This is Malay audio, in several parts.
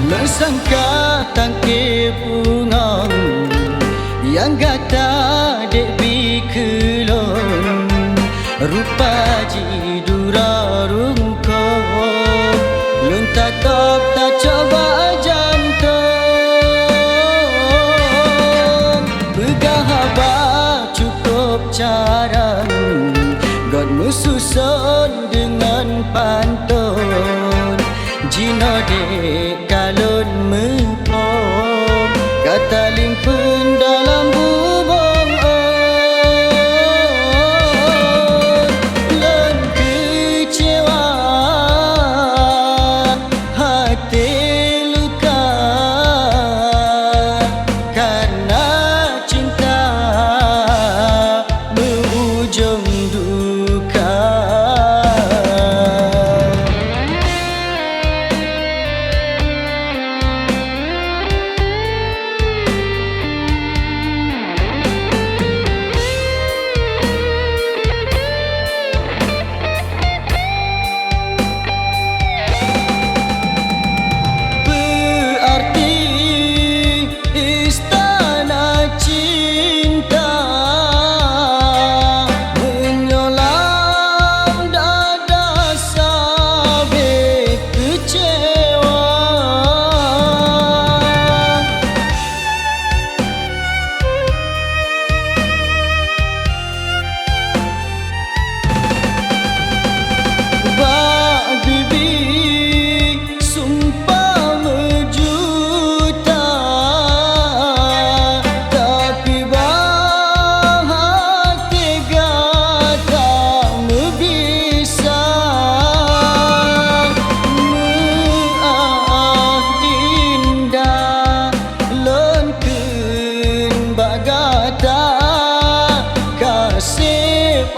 Lesangka tangke bunga yang gata dek bikelon rupa jidura rungko lun tatap tak coba jantung begahaba cukup carang God mususon dengan pantun Jino dek kalon mepom kata limpun dalam bubong len kecewa hati luka karena cinta berujung duka.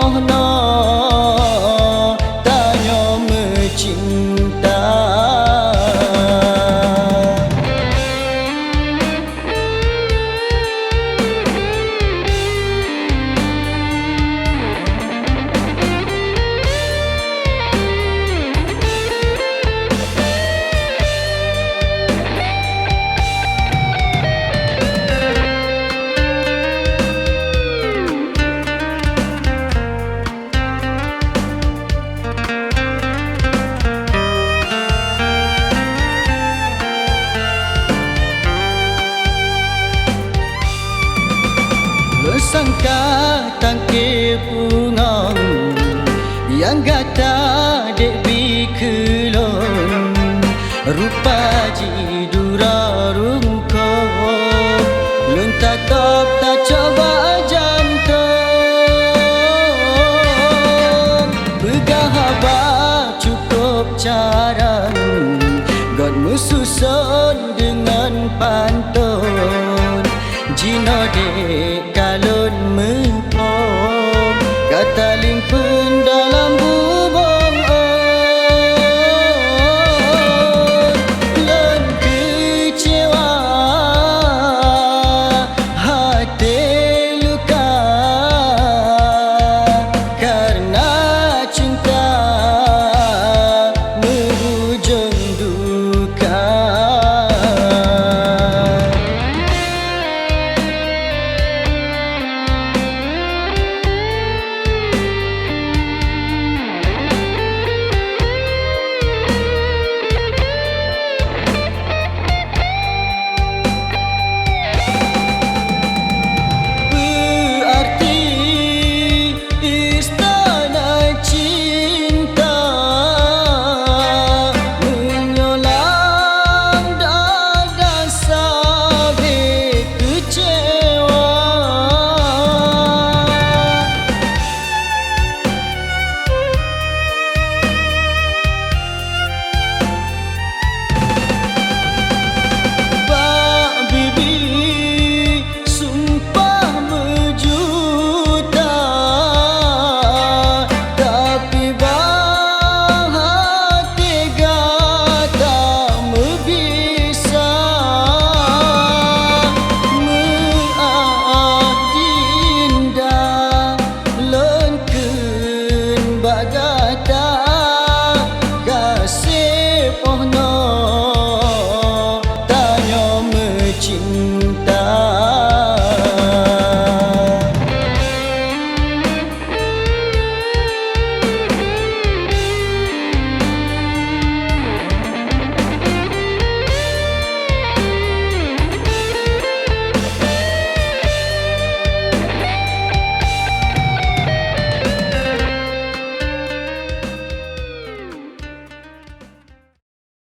Oh no, tanya mencinta. Sangka tangke bunga yang gata dek bikelon rupa jidura rungko lun tatap tak coba jantung begahaba cukup carang God mususon dengan pantun Jino dek